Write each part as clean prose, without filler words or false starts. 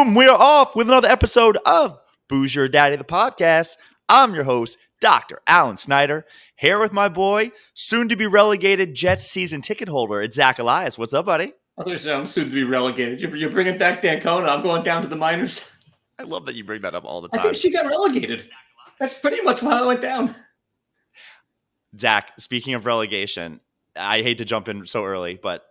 Boom! We're off with another episode of Booze Your Daddy, the podcast. I'm your host, Dr. Alan Snyder, here with my boy, soon-to-be relegated Jets season ticket holder. It's Zach Elias. What's up, buddy? I thought you said I'm soon to be relegated. You're bringing back Dancona. I'm going down to the minors. I love that you bring that up all the time. I think she got relegated. That's pretty much how it went down. Zach, speaking of relegation, I hate to jump in so early, but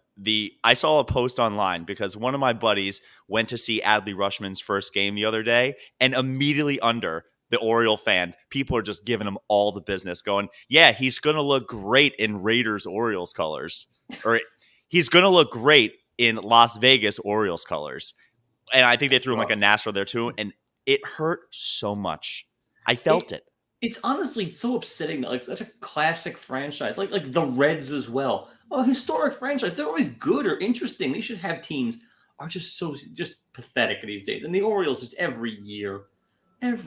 I saw a post online because one of my buddies went to see Adley Rushman's first game the other day, and immediately under the Oriole fans, people are just giving him all the business, going, yeah, he's going to look great in Raiders-Orioles colors. Or he's going to look great in Las Vegas Orioles colors. And I think they threw him like a Nashville there too, and it hurt so much. I felt it. It's honestly so upsetting that like such a classic franchise, like the Reds as well. A historic franchise. They're always good or interesting. They should have teams are just so pathetic these days. And the Orioles just every year. It's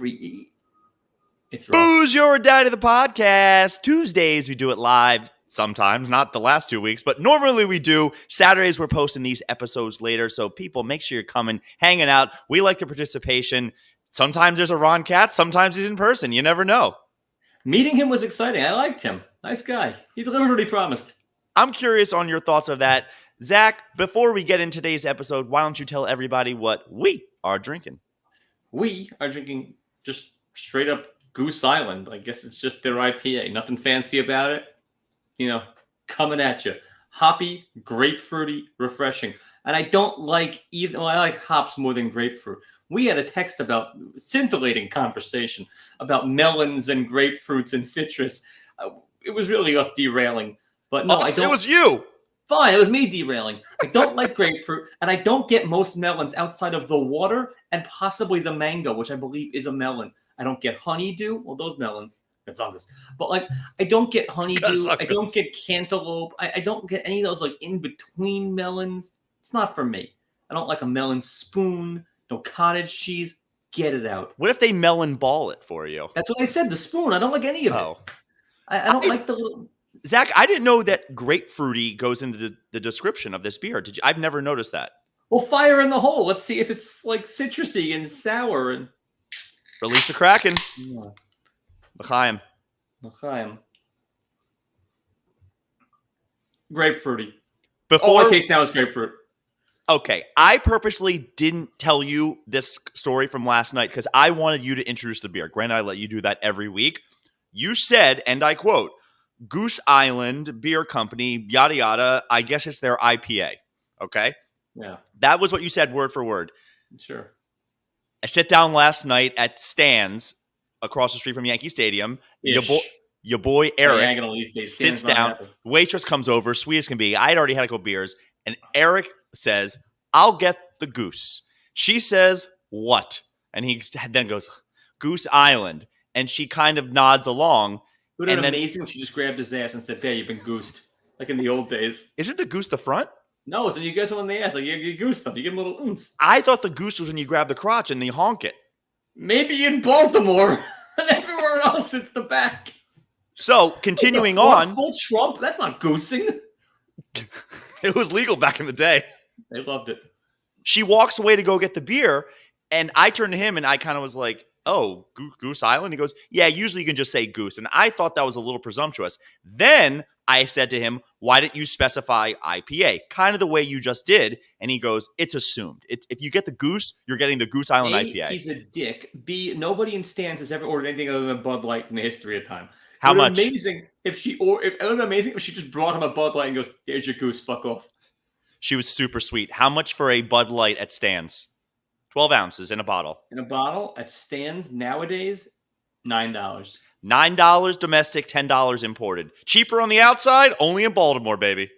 rough. Booze Your Daddy, the podcast. Tuesdays we do it live. Sometimes, not the last 2 weeks, but normally we do. Saturdays we're posting these episodes later, so people, make sure you're coming, hanging out. We like the participation. Sometimes there's a Ron Katz, sometimes he's in person. You never know. Meeting him was exciting. I liked him. Nice guy. He delivered what he promised. I'm curious on your thoughts of that. Zach, before we get in today's episode, why don't you tell everybody what we are drinking? We are drinking just straight up Goose Island. I guess it's just their IPA. Nothing fancy about it. You know, coming at you. Hoppy, grapefruity, refreshing. And I don't like either. Well, I like hops more than grapefruit. We had a text about scintillating conversation about melons and grapefruits and citrus. It was really us derailing. But no, I don't. It was you. Fine, it was me derailing. I don't like grapefruit, and I don't get most melons outside of the water and possibly the mango, which I believe is a melon. I don't get honeydew. Well, those melons. That's August. But like, I don't get honeydew. I don't get cantaloupe. I don't get any of those like in between melons. It's not for me. I don't like a melon spoon. No cottage cheese. Get it out. What if they melon ball it for you? That's what I said. The spoon. I don't like any of it. I don't like the little. Zach, I didn't know that grapefruity goes into the description of this beer. Did you? I've never noticed that. Well, fire in the hole. Let's see if it's like citrusy and sour and. Release the Kraken. Yeah. L'chaim. Grapefruity. All I taste now is grapefruit. Okay, I purposely didn't tell you this story from last night because I wanted you to introduce the beer. Granted, I let you do that every week. You said, and I quote, Goose Island Beer Company, yada, yada. I guess it's their IPA. Okay? Yeah. That was what you said word for word. Sure. I sit down last night at Stan's across the street from Yankee Stadium. Your boy Eric sits down. Waitress comes over, sweet as can be. I had already had a couple beers. And Eric says, I'll get the goose. She says, what? And he then goes, Goose Island. And she kind of nods along. Would it be amazing if she just grabbed his ass and said, hey, you've been goosed. Like in the old days. Isn't the goose the front? No, it's when you get someone in the ass. Like you goose them. You give them a little oomph. I thought the goose was when you grab the crotch and you honk it. Maybe in Baltimore. And everywhere else, it's the back. So, continuing on. Full Trump? That's not goosing. It was legal back in the day. They loved it. She walks away to go get the beer, and I turned to him, and I kind of was like, oh, Goose Island? He goes, yeah, usually you can just say goose. And I thought that was a little presumptuous. Then I said to him, why didn't you specify IPA? Kind of the way you just did. And he goes, it's assumed. If you get the goose, you're getting the Goose Island IPA. He's a dick. B, nobody in Stans has ever ordered anything other than Bud Light in the history of time. How much? It would be amazing if she just brought him a Bud Light and goes, there's your goose, fuck off. She was super sweet. How much for a Bud Light at Stan's? 12 ounces in a bottle. In a bottle at Stan's nowadays, $9. $9 domestic, $10 imported. Cheaper on the outside, only in Baltimore, baby.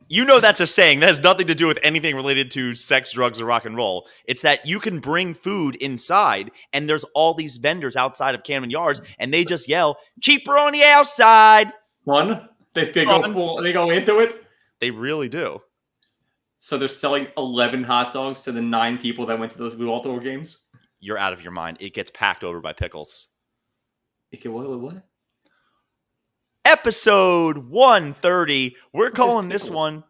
You know that's a saying. That has nothing to do with anything related to sex, drugs, or rock and roll. It's that you can bring food inside, and there's all these vendors outside of Camden Yards, and they just yell, cheaper on the outside. They go into it? They really do. So they're selling 11 hot dogs to the 9 people that went to those Baltimore games? You're out of your mind. It gets packed over by pickles. Okay, what? Episode 130. We're calling this one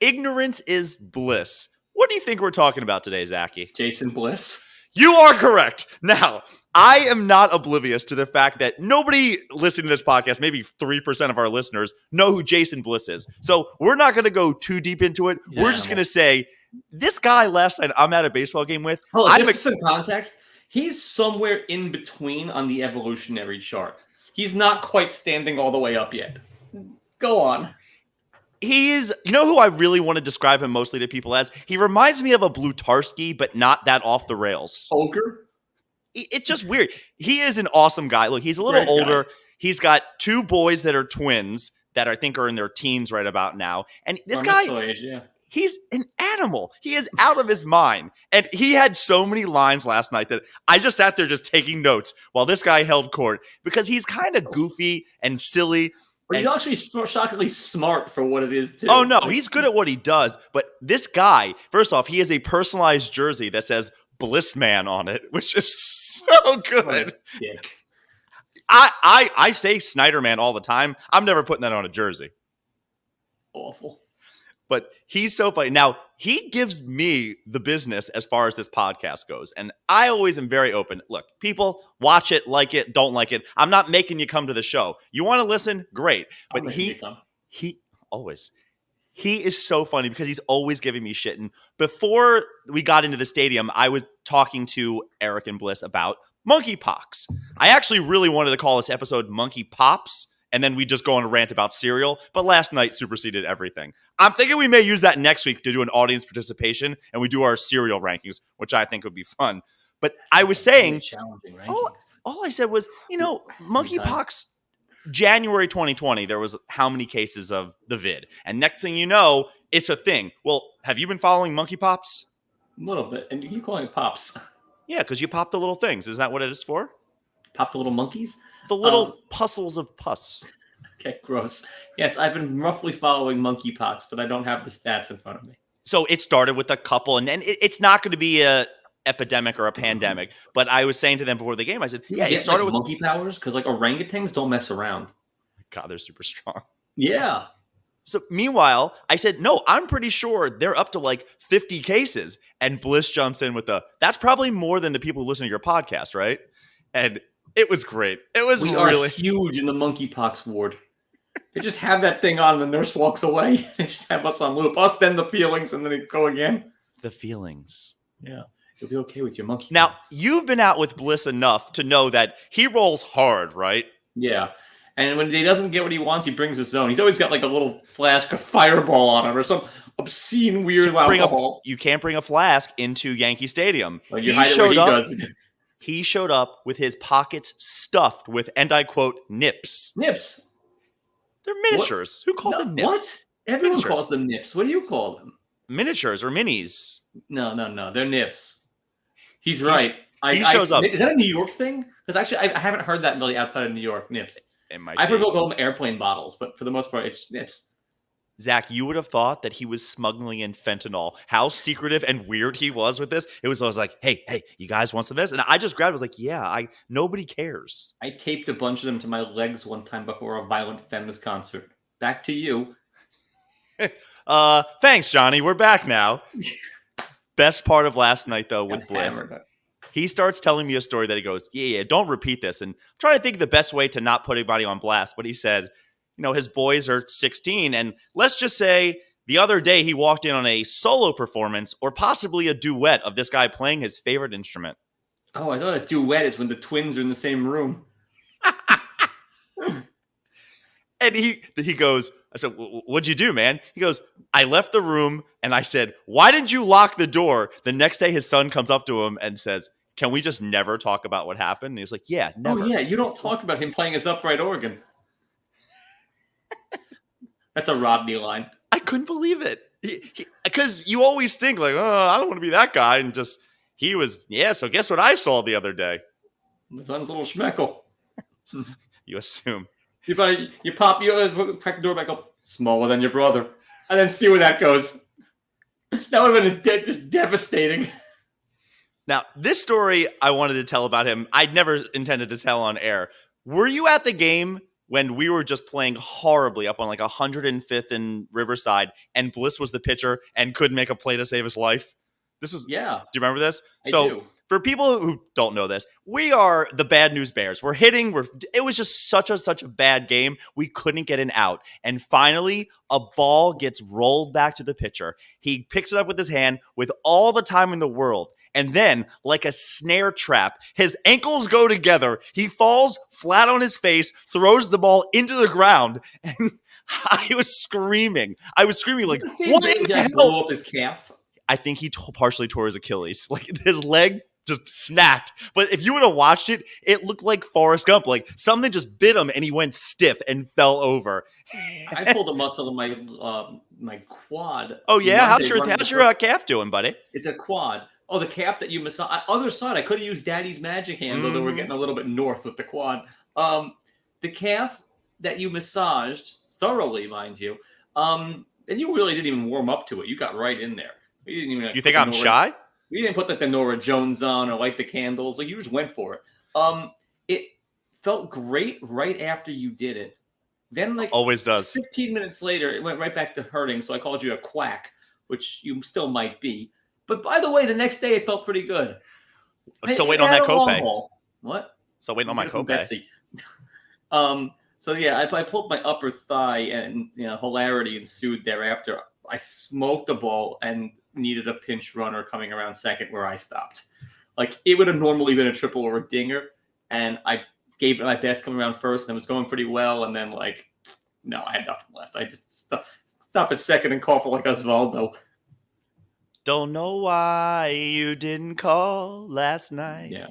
Ignorance is Bliss. What do you think we're talking about today, Zachy? Jason Bliss. You are correct. Now, I am not oblivious to the fact that nobody listening to this podcast, maybe 3% of our listeners, know who Jason Bliss is. So we're not going to go too deep into it. He's an We're just going animal. to say, this guy last night I'm at a baseball game with. Oh, I'm just for some context, he's somewhere in between on the evolutionary chart. He's not quite standing all the way up yet. Go on. He is, you know who I really want to describe him mostly to people as? He reminds me of a Blutarski, but not that off the rails. Ogre? It's just weird. He is an awesome guy. Look, he's a little older. He's got 2 boys that are twins that I think are in their teens right about now. And this guy, age, yeah. he's an animal. He is out of his mind. And he had so many lines last night that I just sat there just taking notes while this guy held court because he's kind of goofy and silly. But he's actually shockingly smart for what it is, too. Oh, no, he's good at what he does. But this guy, first off, he has a personalized jersey that says Bliss Man on it, which is so good. I say Snyder Man all the time. I'm never putting that on a jersey. Awful. But he's so funny. Now, he gives me the business as far as this podcast goes. And I always am very open. Look, people, watch it, like it, don't like it. I'm not making you come to the show. You want to listen? Great. But he always. He is so funny because he's always giving me shit. And before we got into the stadium, I was talking to Eric and Bliss about monkeypox. I actually really wanted to call this episode Monkey Pops, and then we just go on a rant about cereal. But last night superseded everything. I'm thinking we may use that next week to do an audience participation, and we do our cereal rankings, which I think would be fun. But I was saying, all I said was, monkeypox, January 2020, there was how many cases of the vid? And next thing you know, it's a thing. Well, have you been following monkeypox? A little bit. And you keep calling it pops. Yeah, because you pop the little things. Isn't that what it is for? Pop the little monkeys? The little puzzles of pus. Okay, gross. Yes, I've been roughly following monkeypox, but I don't have the stats in front of me. So it started with a couple, and it's not going to be a epidemic or a pandemic. But I was saying to them before the game, I said, yeah, it started with monkey powers, because orangutans don't mess around. God, they're super strong. Yeah. So meanwhile, I said, no, I'm pretty sure they're up to 50 cases. And Bliss jumps in with that's probably more than the people who listen to your podcast, right? And it was great. It was really huge in the monkeypox ward. They just have that thing on and the nurse walks away. They just have us on loop. Us, then the feelings, and then they go again. The feelings. Yeah. You'll be okay with your monkeypox. Now, you've been out with Bliss enough to know that he rolls hard, right? Yeah. And when he doesn't get what he wants, he brings his own. He's always got a little flask of Fireball on him or some obscene, weird alcohol. You can't bring a flask into Yankee Stadium. He showed up with his pockets stuffed with, and I quote, nips. Nips. They're miniatures. Who calls them nips? What? Everyone calls them nips. What do you call them? Miniatures or minis. No. They're nips. He's right. He shows up. Is that a New York thing? Because actually, I haven't heard that really outside of New York, nips. I've heard people call them airplane bottles, but for the most part, it's nips. Zach, you would have thought that he was smuggling in fentanyl. How secretive and weird he was with this. I was like, hey, you guys want some of this? And I just grabbed it. I was like, yeah, nobody cares. I taped a bunch of them to my legs one time before a Violent Femmes concert. Back to you. Thanks, Johnny. We're back now. Best part of last night, though, with Bliss. He starts telling me a story that he goes, yeah, don't repeat this. And I'm trying to think of the best way to not put anybody on blast. But he said, his boys are 16. And let's just say the other day he walked in on a solo performance or possibly a duet of this guy playing his favorite instrument. Oh, I thought a duet is when the twins are in the same room. And he goes, I said, what'd you do, man? He goes, I left the room and I said, why did you lock the door? The next day his son comes up to him and says, can we just never talk about what happened? And he was like, yeah, never. Oh, yeah, you don't talk about him playing his upright organ. That's a Rodney line. I couldn't believe it. Because you always think I don't want to be that guy. And he was, so guess what I saw the other day? My son's little schmeckle. You assume. You crack the door back up, smaller than your brother, and then see where that goes. That would have been just devastating. Now, this story I wanted to tell about him, I'd never intended to tell on air. Were you at the game when we were just playing horribly up on like 105th and Riverside, and Bliss was the pitcher and couldn't make a play to save his life. This is, Yeah, do you remember this? I So do. for people who don't know this, we are the Bad News Bears. We're hitting. It was just such a bad game. We couldn't get an out, and finally, a ball gets rolled back to the pitcher. He picks it up with his hand with all the time in the world, and then, like a snare trap, his ankles go together. He falls flat on his face, throws the ball into the ground, and I was screaming. Like, The same what day in the guy hell? blew up his calf. I think he partially tore his Achilles. Like his leg just snapped. But if you would have watched it, it looked like Forrest Gump. Like something just bit him and he went stiff and fell over. I pulled a muscle in my quad. Oh yeah, Monday how's running your calf doing, buddy? It's a quad. Oh, the calf that you massage. Other side, I could have used Daddy's magic hands, although we're getting a little bit north with the quad. The calf that you massaged thoroughly, mind you, and you really didn't even warm up to it. You got right in there. You didn't even. You think I'm shy? We didn't put like the Nora Jones on or light the candles. Like you just went for it. It felt great right after you did it. Then like always does. 15 minutes later, it went right back to hurting. So I called you a quack, which you still might be. But by the way, the next day it felt pretty good. I'm still waiting on that copay. What? Still waiting on my copay. So yeah, I pulled my upper thigh, and hilarity ensued thereafter. I smoked the ball and needed a pinch runner coming around second where I stopped. Like it would have normally been a triple or a dinger, and I gave it my best coming around first, and it was going pretty well. And then no, I had nothing left. I just stop at second and call for like Osvaldo. Don't know why you didn't call last night. Yeah.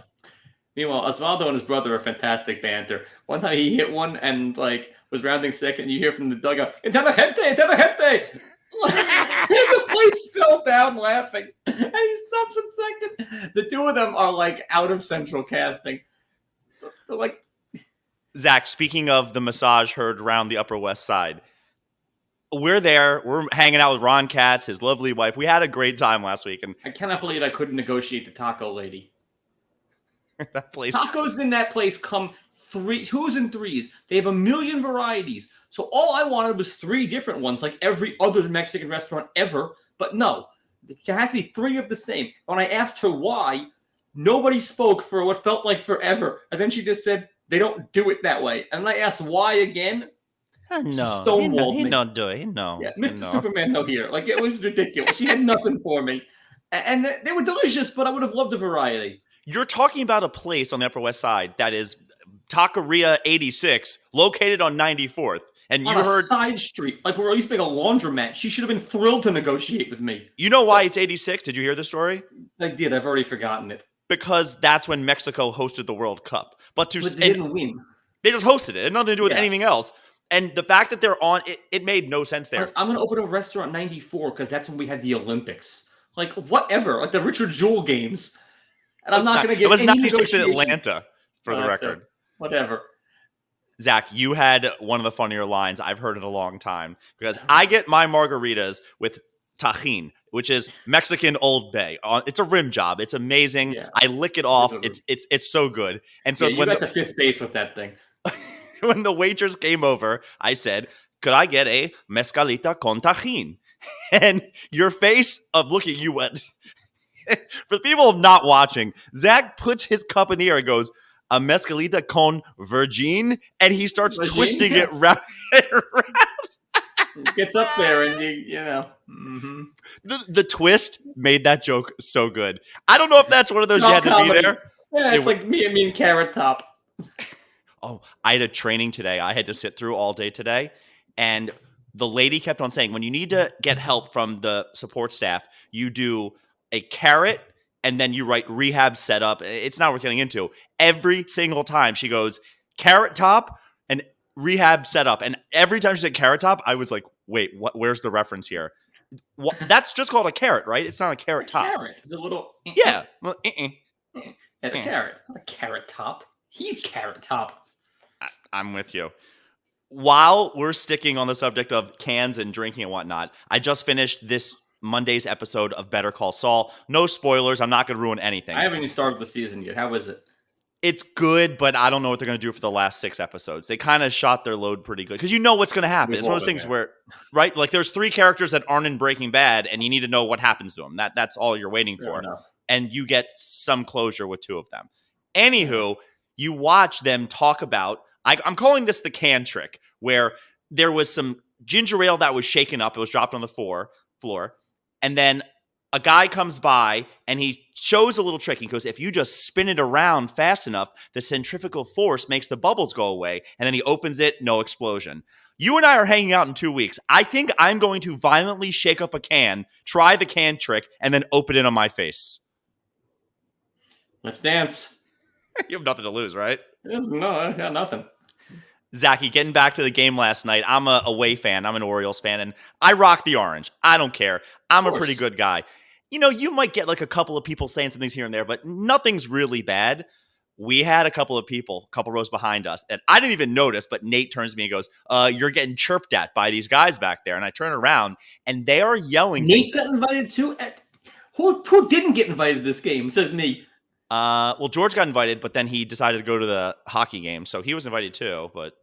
Meanwhile, Osvaldo and his brother are fantastic banter. One time he hit one and was rounding second, and you hear from the dugout, "Intelligente, intelligente!" The place fell down laughing, and he stops in second. The two of them are out of central casting. They're like, Zach, speaking of the massage heard around the Upper West Side, we're there. We're hanging out with Ron Katz, his lovely wife. We had a great time last week, and I cannot believe I couldn't negotiate the taco lady. that place. Tacos in that place come twos and threes. They have a million varieties. So all I wanted was 3 different ones, like every other Mexican restaurant ever. But no, there has to be 3 of the same. When I asked her why, nobody spoke for what felt like forever. And then she just said, they don't do it that way. And I asked why again. No, stonewalled he me. not do it. No, Yeah, Mr. Superman no here. It was ridiculous. She had nothing for me. And they were delicious, but I would have loved a variety. You're talking about a place on the Upper West Side that is Taqueria 86, located on 94th. And on you a heard side street, where I used to make a laundromat. She should have been thrilled to negotiate with me. You know why it's 86? Did you hear the story? I did. I've already forgotten it. Because that's when Mexico hosted the World Cup. But they didn't win. They just hosted it. It had nothing to do with anything else. And the fact that they're on it made no sense there. I'm going to open a restaurant 94 because that's when we had the Olympics. Whatever. The Richard Jewell games. And I'm not going to get any negotiation. It was 96 in Atlanta, for the record. Whatever. Zach, you had one of the funnier lines I've heard in a long time. Because I get my margaritas with tajin, which is Mexican Old Bay. It's a rim job. It's amazing. Yeah. I lick it off. It's so good. And so you got the 5th base with that thing. When the waitress came over, I said, "Could I get a mezcalita con tajin?" And your face of looking, you went. For the people not watching, Zach puts his cup in the air and goes, "A mezcalita con virgin," and he starts twisting it round and round. It gets up there, and you know. Mm-hmm. The twist made that joke so good. I don't know if that's one of those you had to be there. Yeah, it's like me and Carrot Top. Oh, I had a training today. I had to sit through all day today, and the lady kept on saying, when you need to get help from the support staff, you do a carrot, and then you write rehab setup. It's not worth getting into. Every single time she goes, Carrot Top and rehab setup. And every time she said Carrot Top, I was like, wait, where's the reference here? That's just called a carrot, right? It's not a carrot top. Carrot. The little... Yeah. Yeah, the carrot. Not a Carrot Top. He's Carrot Top. I'm with you. While we're sticking on the subject of cans and drinking and whatnot, I just finished this Monday's episode of Better Call Saul. No spoilers. I'm not going to ruin anything. I haven't even started the season yet. How is it? It's good, but I don't know what they're going to do for the last 6 episodes. They kind of shot their load pretty good because you know what's going to happen. We've It's one all of those been things there. where, right? Like there's 3 characters that aren't in Breaking Bad, and you need to know what happens to them. That's all you're waiting Fair for, enough. and you get some closure with 2 of them. Yeah. Anywho, you watch them talk about. I'm calling this the can trick, where there was some ginger ale that was shaken up. It was dropped on the floor, and then a guy comes by and he shows a little trick. He goes, if you just spin it around fast enough, the centrifugal force makes the bubbles go away. And then he opens it, no explosion. You and I are hanging out in 2 weeks. I think I'm going to violently shake up a can, try the can trick, and then open it on my face. Let's dance. You have nothing to lose, right? No, I got nothing. Zachy, getting back to the game last night, I'm a away fan. I'm an Orioles fan, and I rock the orange. I don't care. I'm a pretty good guy. You might get like a couple of people saying some things here and there, but nothing's really bad. We had a couple of people, a couple rows behind us, and I didn't even notice, but Nate turns to me and goes, you're getting chirped at by these guys back there. And I turn around, and they are yelling. Nate got invited too? Who didn't get invited to this game instead of me? Well, George got invited, but then he decided to go to the hockey game, so he was invited too, but...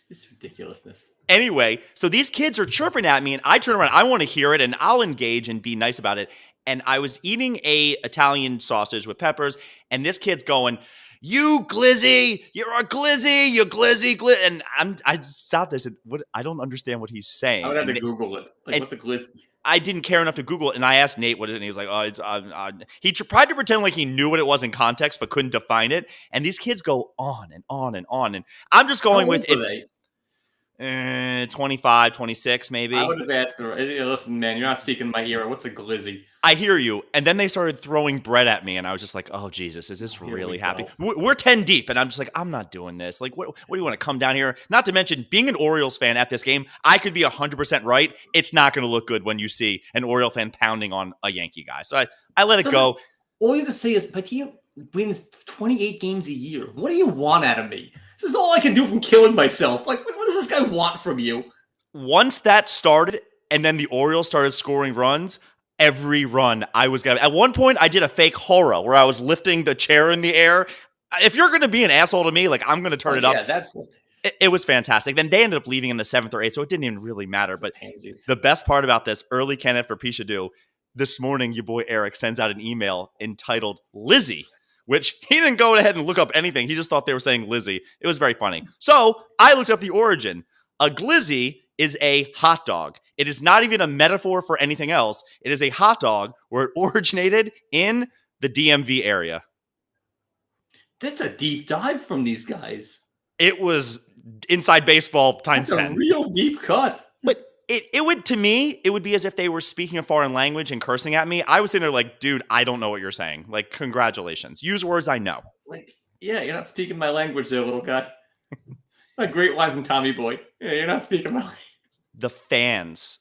This ridiculousness. Anyway, so these kids are chirping at me, and I turn around. I want to hear it, and I'll engage and be nice about it. And I was eating a Italian sausage with peppers, and this kid's going, "You glizzy, you're a glizzy, you glizzy." And I stopped. I said, "What? I don't understand what he's saying." I would have to Google it. Like, what's a glizzy? I didn't care enough to Google it, and I asked Nate what it is, and he was like, "Oh, it's." He tried to pretend like he knew what it was in context, but couldn't define it. And these kids go on and on and on, and I'm just going with it. 25, 26, maybe. I would have asked her, "Hey, listen, man, you're not speaking my era. What's a glizzy?" I hear you. And then they started throwing bread at me, and I was just like, oh, Jesus, is this really happening? We're 10 deep, and I'm just like, I'm not doing this. Like, what do you want to come down here? Not to mention, being an Orioles fan at this game, I could be 100% right. It's not going to look good when you see an Oriole fan pounding on a Yankee guy. So I let it go. All you have to say is, my team wins 28 games a year. What do you want out of me? This is all I can do from killing myself. Like, what does this guy want from you? Once that started, and then the Orioles started scoring runs, every run I was going to... At one point, I did a fake horror where I was lifting the chair in the air. If you're going to be an asshole to me, like, I'm going to turn it up. Yeah, that's what... It was fantastic. Then they ended up leaving in the 7th or 8th, so it didn't even really matter. But the best part about this, early candidate for pishadoo, this morning, your boy Eric sends out an email entitled Lizzie, which he didn't go ahead and look up anything. He just thought they were saying Lizzie. It was very funny. So I looked up the origin. A glizzy is a hot dog. It is not even a metaphor for anything else. It is a hot dog where it originated in the DMV area. That's a deep dive from these guys. It was inside baseball times 10. That's a real deep cut. But it would, to me, it would be as if they were speaking a foreign language and cursing at me. I was sitting there like, dude, I don't know what you're saying. Like, congratulations. Use words I know. Like, yeah, you're not speaking my language there, little guy. A great line from Tommy Boy. Yeah, you're not speaking my language. The fans.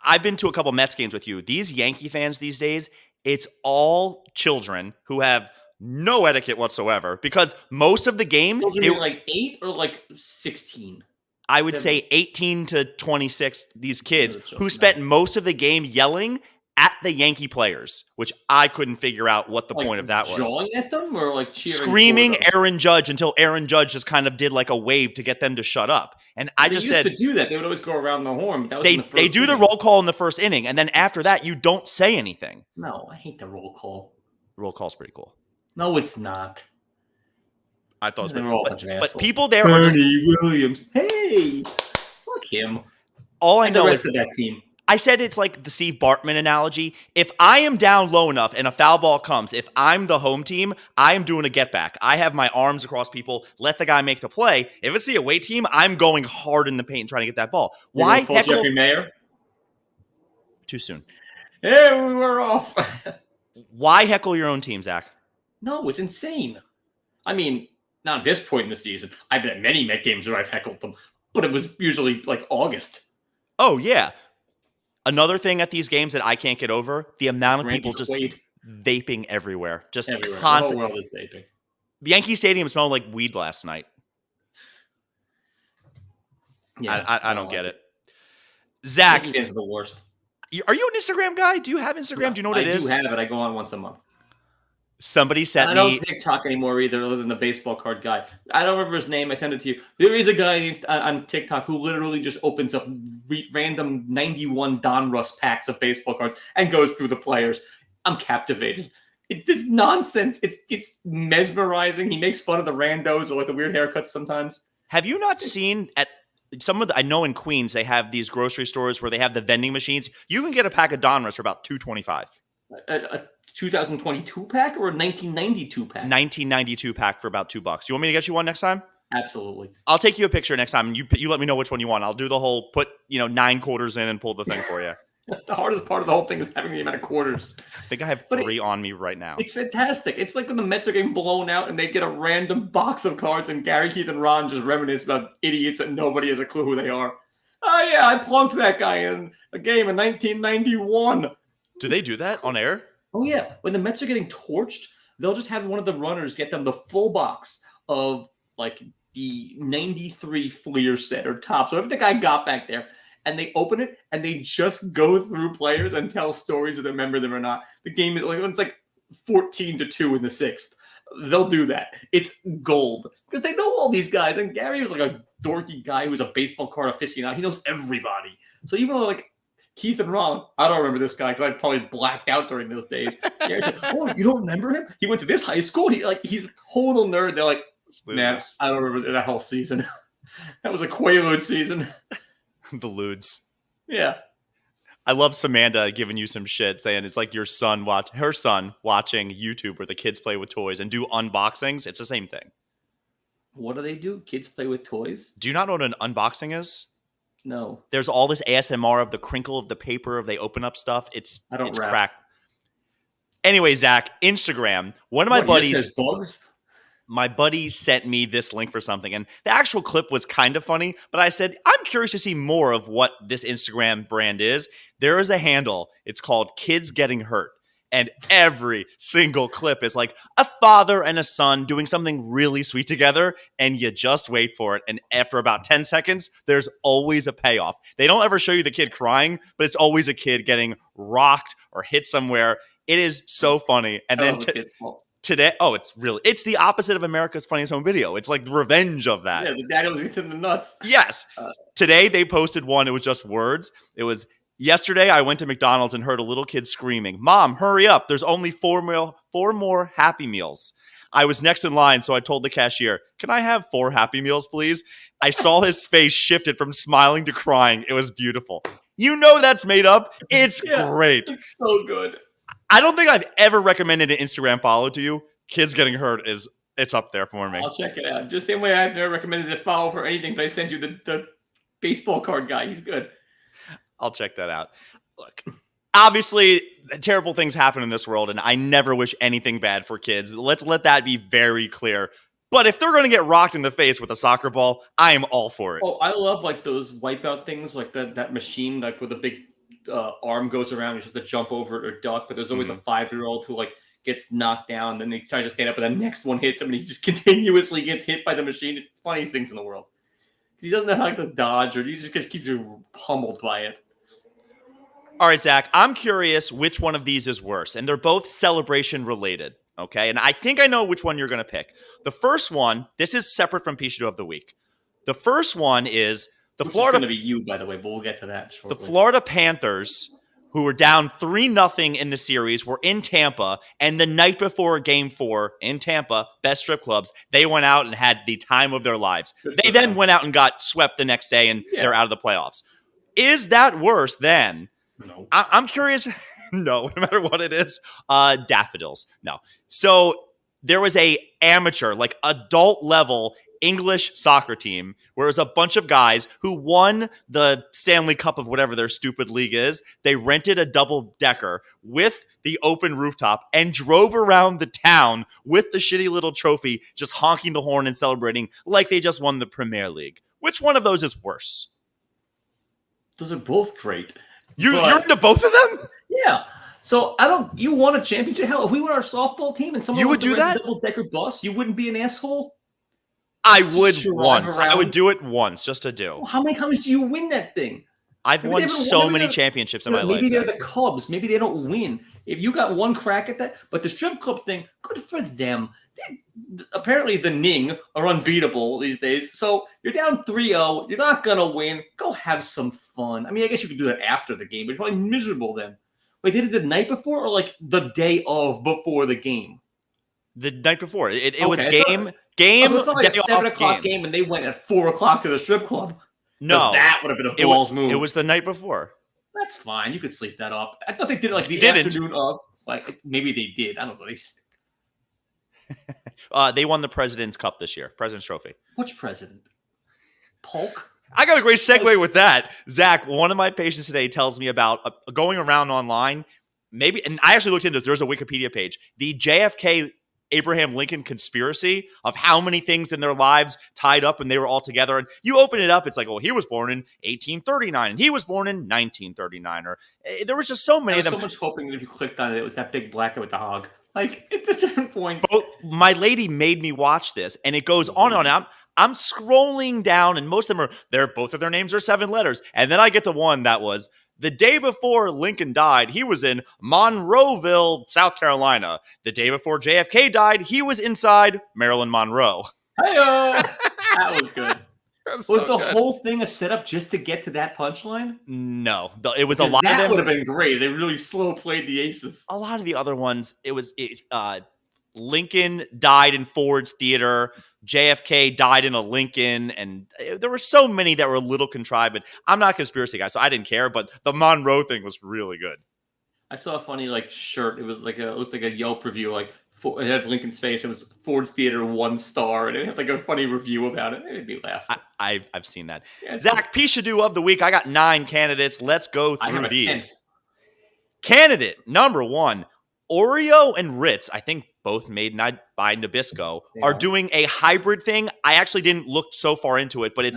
I've been to a couple Mets games with you. These Yankee fans these days, it's all children who have no etiquette whatsoever because most of the game... Children like 8 or like 16? I would say 18 to 26, these kids who spent most of the game yelling at the Yankee players, which I couldn't figure out what the point of that was. Jawing at them or like cheering? Screaming Aaron Judge until Aaron Judge just kind of did like a wave to get them to shut up. And I just said... They used to do that. They would always go around the horn. But that was they do the roll call in the first inning, and then after that, you don't say anything. No, I hate the roll call. Roll call's pretty cool. No, it's not. I thought it was pretty cool. But people there Bernie are just... Williams. Hey! Fuck him. All I know is... of that team. I said it's like the Steve Bartman analogy. If I am down low enough and a foul ball comes, if I'm the home team, I am doing a get back. I have my arms across people, let the guy make the play. If it's the away team, I'm going hard in the paint trying to get that ball. Why heckle Jeffrey Mayer? Too soon. Hey, we were off. Why heckle your own team, Zach? No, it's insane. I mean, not at this point in the season. I've been at many Met games where I've heckled them, but it was usually like August. Oh, yeah. Another thing at these games that I can't get over, the amount of people just vaping everywhere. Just everywhere. constant. The whole world is vaping. Yankee Stadium smelled like weed last night. Yeah, I don't get it. Zach. Yankee fans are the worst. Are you an Instagram guy? Do you have Instagram? Do you know what it is? I do have it. I go on once a month. Somebody sent I don't me. TikTok anymore either, other than the baseball card guy. I don't remember his name. I sent it to you. There is a guy on TikTok who literally just opens up random 91 Donruss packs of baseball cards and goes through the players. I'm captivated. It's nonsense. It's mesmerizing. He makes fun of the randos or like the weird haircuts sometimes. Have you not seen at some of the? I know in Queens they have these grocery stores where they have the vending machines. You can get a pack of Donruss for about $2.25. A 2022 pack or a 1992 pack? 1992 pack for about $2. You want me to get you one next time? Absolutely. I'll take you a picture next time, and you let me know which one you want. I'll do the whole put 9 quarters in and pull the thing for you. The hardest part of the whole thing is having the amount of quarters. I think I have 3 on me right now. It's fantastic. It's like when the Mets are getting blown out and they get a random box of cards and Gary, Keith, and Ron just reminisce about idiots that nobody has a clue who they are. Oh, yeah, I plunked that guy in a game in 1991. Do they do that on air? Oh, yeah. When the Mets are getting torched, they'll just have one of the runners get them the full box of, like, the 93 Fleer set or Topps, whatever the guy got back there. And they open it and they just go through players and tell stories if they remember them or not. The game is it's like 14-2 in the 6th. They'll do that. It's gold because they know all these guys. And Gary was like a dorky guy who was a baseball card aficionado. He knows everybody. So even though like Keith and Ron, I don't remember this guy because I probably blacked out during those days. Gary's like, oh, you don't remember him? He went to this high school. He's a total nerd. They're like, man, I don't remember that whole season. That was a Quaalude season. The Ludes. Yeah. I love Samantha giving you some shit, saying it's like her son watching YouTube where the kids play with toys and do unboxings. It's the same thing. What do they do? Kids play with toys? Do you not know what an unboxing is? No. There's all this ASMR of the crinkle of the paper of they open up stuff. It's cracked. Anyway, Zach, Instagram. One of my buddies says bugs? My buddy sent me this link for something, and the actual clip was kind of funny, but I said, I'm curious to see more of what this Instagram brand is. There is a handle. It's called Kids Getting Hurt, and every single clip is like a father and a son doing something really sweet together, and you just wait for it, and after about 10 seconds, there's always a payoff. They don't ever show you the kid crying, but it's always a kid getting rocked or hit somewhere. It is so funny. And then today, it's the opposite of America's Funniest Home Video. It's like the revenge of that. Yeah, the dad was hitting the nuts. Yes. Today they posted one. It was just words. It was, yesterday I went to McDonald's and heard a little kid screaming, Mom, hurry up. There's only four more Happy Meals. I was next in line, so I told the cashier, can I have 4 Happy Meals, please? I saw his face shifted from smiling to crying. It was beautiful. You know that's made up. It's great. It's so good. I don't think I've ever recommended an Instagram follow to you. Kids Getting Hurt it's up there for me. I'll check it out. Just the same way I've never recommended a follow for anything, but I send you the baseball card guy. He's good. I'll check that out. Look, obviously, terrible things happen in this world, and I never wish anything bad for kids. Let's let that be very clear. But if they're going to get rocked in the face with a soccer ball, I am all for it. Oh, I love like those wipeout things, like that machine, like with a big arm goes around, you have to jump over it or duck, but there's always a 5-year-old who like gets knocked down, then they try to stand up, and the next one hits him, and he just continuously gets hit by the machine. It's the funniest things in the world. He doesn't know how to dodge, or he just keeps you pummeled by it. All right, Zach, I'm curious which one of these is worse, and they're both celebration related, okay? And I think I know which one you're going to pick. The first one, this is separate from Pishadoo of the Week. The first one is Which is going to be you, by the way, but we'll get to that shortly. The Florida Panthers, who were down 3-0 in the series, were in Tampa, and the night before Game 4 in Tampa, best strip clubs, they went out and had the time of their lives. They then went out and got swept the next day, and they're out of the playoffs. Is that worse than... No. I'm curious... No, no matter what it is. Daffodils. No. So there was a amateur, like adult level English soccer team where it was a bunch of guys who won the Stanley Cup of whatever their stupid league is. They rented a double-decker with the open rooftop and drove around the town with the shitty little trophy, just honking the horn and celebrating like they just won the Premier League. Which one of those is worse? Those are both great. You're into both of them? Yeah. So you won a championship. Hell, if we were our softball team and someone would do that? Double-decker bus, you wouldn't be an asshole? I would once. I would do it once just to do. Well, how many times do you win that thing? I've Maybe they won haven't so maybe many they're, championships in my life, maybe they're Zach. the Cubs. Maybe they don't win. If you got one crack at that, but the strip club thing, good for them. Apparently the Ning are unbeatable these days. So you're down 3-0. You're not going to win. Go have some fun. I mean, I guess you could do that after the game, but you're probably miserable then. Wait, they did it the night before or like the day of before the game? The night before, it was Okay, so game it's not like a day off 7 o'clock game. game and they went at 4 o'clock to the strip club because No, that would have been a balls it move. was the night before. That's fine. You could sleep that off. I thought they did it like They the didn't. afternoon of. Like maybe they did. I don't know. They won the President's Cup this year, President's Trophy. Which president? Polk? I got a great segue with that. Zach, one of my patients today tells me about going around online. Maybe, and I actually looked into this. There's a Wikipedia page. The JFK Abraham Lincoln conspiracy of how many things in their lives tied up and they were all together. And you open it up, it's like, well, he was born in 1839 and he was born in 1939. Or there was just so many of them. I was so much hoping that if you clicked on it, it was that big black guy with the hog. Like, at a certain point. But my lady made me watch this, and it goes on and on. I'm scrolling down, and most of them are both of their names are 7 letters. And then I get to one that was the day before Lincoln died, he was in Monroeville, South Carolina. The day before JFK died, he was inside Marilyn Monroe. Hey-o! That was good. Was so the good. whole thing a setup just to get to that punchline? No, it was a lot of them. That would have been great. They really slow played the aces. A lot of the other ones, Lincoln died in Ford's Theater. JFK died in a Lincoln, and there were so many that were a little contrived. But I'm not a conspiracy guy, so I didn't care. But the Monroe thing was really good. I saw a funny shirt. It was it looked like a Yelp review. It had Lincoln's face. It was Ford's Theater 1 star, and it had a funny review about it. It made me laugh. I've seen that. Yeah, Zach, pishadoo of the week. I got 9 candidates. Let's go through these. 10. Candidate number 1, Oreo and Ritz. I think both made by Nabisco are doing a hybrid thing. I actually didn't look so far into it, but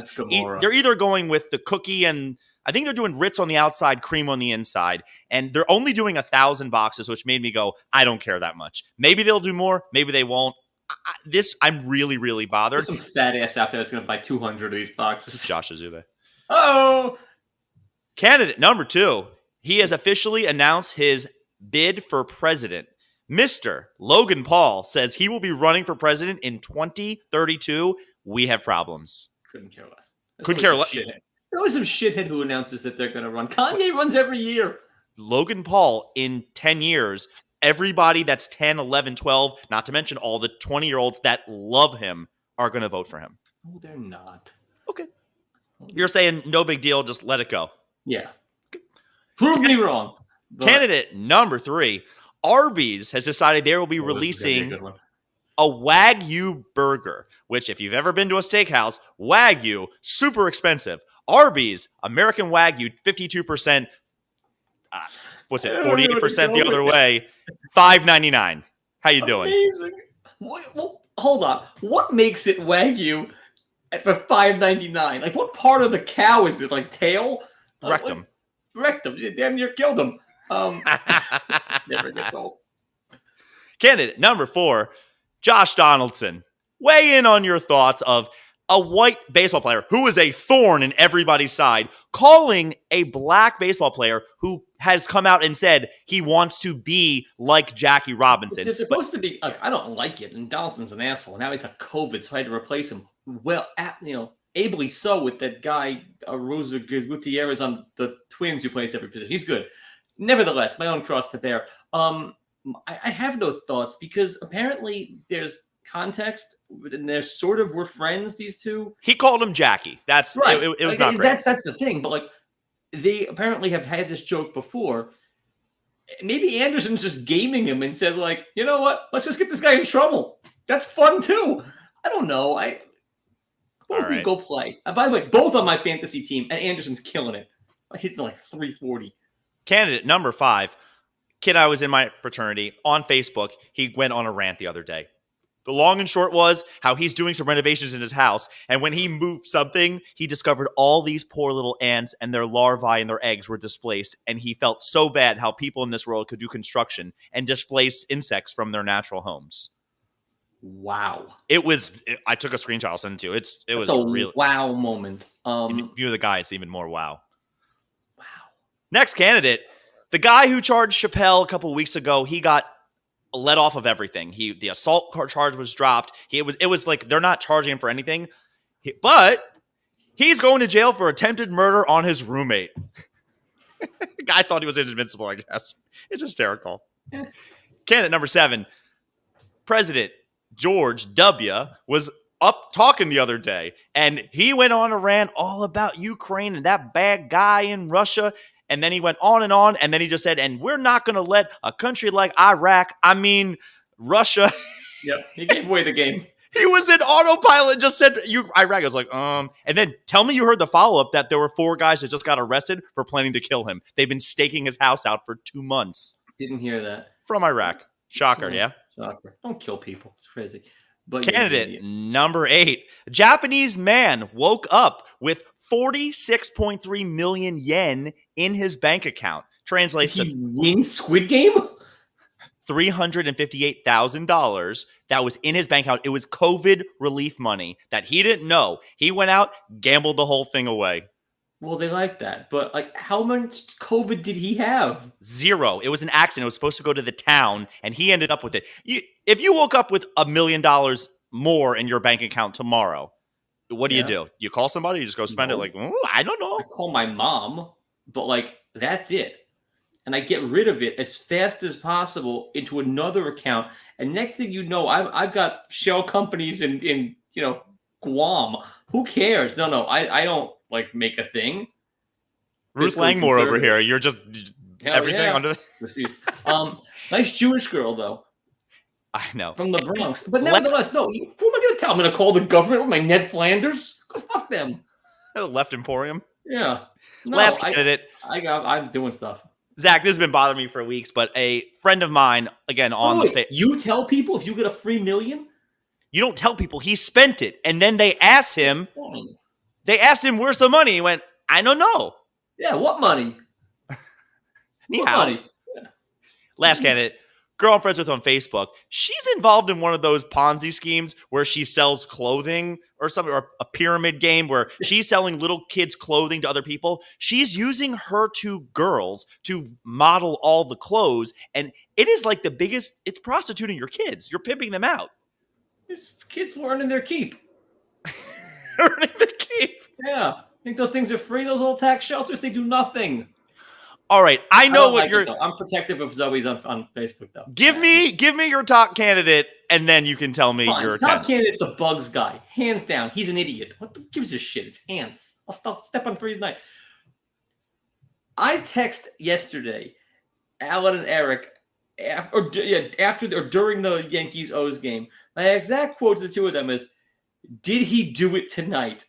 they're either going with the cookie and I think they're doing Ritz on the outside, cream on the inside, and they're only doing 1,000 boxes, which made me go, I don't care that much. Maybe they'll do more, maybe they won't. I'm really, really bothered. There's some fat ass out there that's going to buy 200 of these boxes. Josh Azube. Oh! Candidate number 2, he has officially announced his bid for president. Mr. Logan Paul says he will be running for president in 2032. We have problems. Couldn't care less. Couldn't care less. There's always some shithead who announces that they're going to run. Kanye runs every year. Logan Paul in 10 years, everybody that's 10, 11, 12, not to mention all the 20-year-olds that love him are going to vote for him. No, they're not. Okay. You're saying no big deal, just let it go. Yeah. Prove me wrong. Candidate number 3, Arby's has decided they will be releasing a Wagyu burger, which if you've ever been to a steakhouse, Wagyu, super expensive. Arby's, American Wagyu, 52%, what's it, 48% the other way, $5.99. How you doing? Amazing. Well, hold on. What makes it Wagyu for $5.99? What part of the cow is it? Tail? Rectum. Rectum. You damn near killed him. Never gets old. Candidate number 4, Josh Donaldson. Weigh in on your thoughts of a white baseball player who is a thorn in everybody's side, calling a black baseball player who has come out and said he wants to be like Jackie Robinson. They're supposed to be, I don't like it, and Donaldson's an asshole. Now he's got COVID, so I had to replace him. Well, ably so with that guy, Rosa Gutierrez on the Twins who plays every position. He's good. Nevertheless, my own cross to bear. I have no thoughts because apparently there's context and they're sort of we're friends, these two. He called him Jackie. That's right. It was not great. That's the thing. But they apparently have had this joke before. Maybe Anderson's just gaming him and said, you know what? Let's just get this guy in trouble. That's fun too. I don't know. Both of you go play. By the way, both on my fantasy team, and Anderson's killing it. He's 340. Candidate number 5. Kid I was in my fraternity on Facebook. He went on a rant the other day. The long and short was how he's doing some renovations in his house, and when he moved something, he discovered all these poor little ants and their larvae and their eggs were displaced, and he felt so bad how people in this world could do construction and displace insects from their natural homes. Wow. I took a screenshot, I'll send it to you. It was a real wow moment. if you're the guy, it's even more wow. Next candidate, the guy who charged Chappelle a couple of weeks ago, he got let off of everything. The assault charge was dropped. It was like they're not charging him for anything, but he's going to jail for attempted murder on his roommate. The guy thought he was invincible, I guess. It's hysterical. Yeah. Candidate number 7, President George W. was up talking the other day, and he went on a rant all about Ukraine and that bad guy in Russia. And then he went on, and then he just said, and we're not going to let a country like Russia. Yep, he gave away the game. He was in autopilot, just said Iraq. I was like, And then tell me you heard the follow-up that there were 4 guys that just got arrested for planning to kill him. They've been staking his house out for 2 months. Didn't hear that. From Iraq. Shocker, yeah? Shocker. Don't kill people. It's crazy. But Candidate number 8. A Japanese man woke up with 46.3 million yen in his bank account. Translates Did to he win Squid Game? $358,000 that was in his bank account. It was COVID relief money that he didn't know. He went out, gambled the whole thing away. Well, they like that. But like, how much COVID did he have? 0. It was an accident. It was supposed to go to the town, and he ended up with it. If you woke up with $1 million more in your bank account tomorrow, what do you do? You call somebody? You just go spend it? Like, I don't know. I call my mom, but like, that's it. And I get rid of it as fast as possible into another account. And next thing you know, I've got shell companies in Guam. Who cares? No, I don't like make a thing. Ruth Langmore over here. You're just everything under nice Jewish girl though. I know. From the Bronx. But nevertheless, no. Who am I going to tell? I'm going to call the government with my Ned Flanders? Go fuck them. Left Emporium. Yeah. No, Last candidate. I'm doing stuff. Zach, this has been bothering me for weeks, but a friend of mine, again, you tell people if you get a free $1 million? You don't tell people. He spent it. And then they asked him, where's the money? He went, I don't know. Yeah, what money? What money? Yeah. Last candidate. Girl I'm friends with on Facebook, she's involved in one of those Ponzi schemes where she sells clothing or something, or a pyramid game where she's selling little kids' clothing to other people. She's using her 2 girls to model all the clothes, and it is like it's prostituting your kids. You're pimping them out. It's kids learning their keep. Earning their keep. Yeah. Think those things are free, those old tax shelters? They do nothing. All right, I know what you're. I'm protective of Zoe's on Facebook, though. Give me your top candidate, and then you can tell me your top candidate's the Bugs guy, hands down. He's an idiot. What gives a shit? It's ants. I'll step on 3 tonight. I text yesterday, Alan and Eric, during the Yankees O's game. My exact quote to the 2 of them is, "Did he do it tonight?"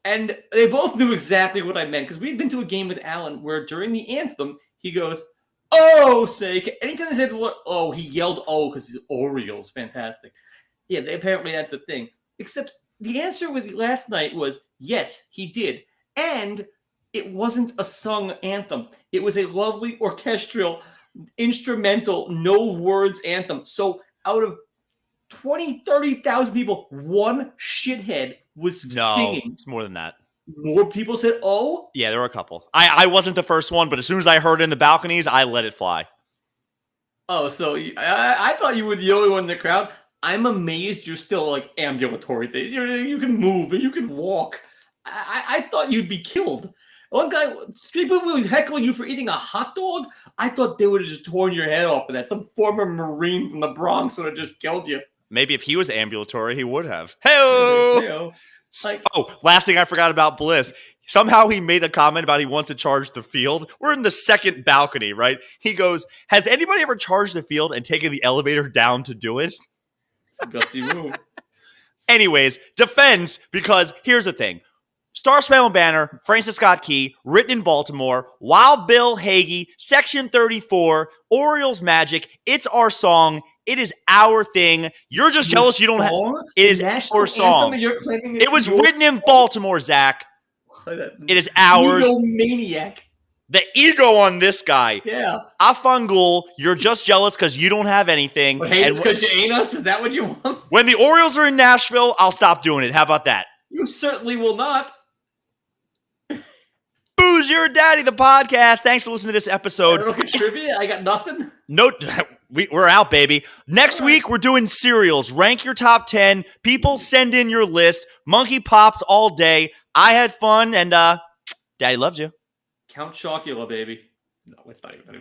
And they both knew exactly what I meant, because we had been to a game with Alan where during the anthem, he goes, "Oh, sake." Anytime they said, "Oh," he yelled, "Oh," because he's Orioles. Fantastic. Yeah, apparently that's a thing. Except the answer with last night was, yes, he did. And it wasn't a sung anthem. It was a lovely orchestral, instrumental, no words anthem. So out of 20, 30,000 people, one shithead was singing. It's more than that. More people said, "Oh?" Yeah, there were a couple. I wasn't the first one, but as soon as I heard it in the balconies, I let it fly. Oh, so I thought you were the only one in the crowd. I'm amazed you're still like ambulatory. You can move and you can walk. I thought you'd be killed. One guy, people were heckling you for eating a hot dog. I thought they would have just torn your head off of that. Some former Marine from the Bronx would have just killed you. Maybe if he was ambulatory, he would have. Hey-o! Last thing I forgot about Bliss. Somehow he made a comment about he wants to charge the field. We're in the second balcony, right? He goes, has anybody ever charged the field and taken the elevator down to do it? It's a gutsy move. Anyways, defense, because here's the thing. Star Spangled Banner, Francis Scott Key, written in Baltimore, Wild Bill Hagee, Section 34, Orioles Magic. It's our song. It is our thing. You're just jealous you don't have it. Is our song. It was written in Baltimore, Zach. It is ours. Egomaniac. The ego on this guy. Yeah. Afangul, you're just jealous because you don't have anything. Hey, it's because you ain't us? Is that what you want? When the Orioles are in Nashville, I'll stop doing it. How about that? You certainly will not. Booze Your Daddy, the podcast. Thanks for listening to this A episode. little trivia. I got nothing. No, we're out, baby. Next week, we're doing cereals. Rank your top 10. People send in your list. Monkey Pops all day. I had fun, and Daddy loves you. Count Chocula, baby. No, it's not even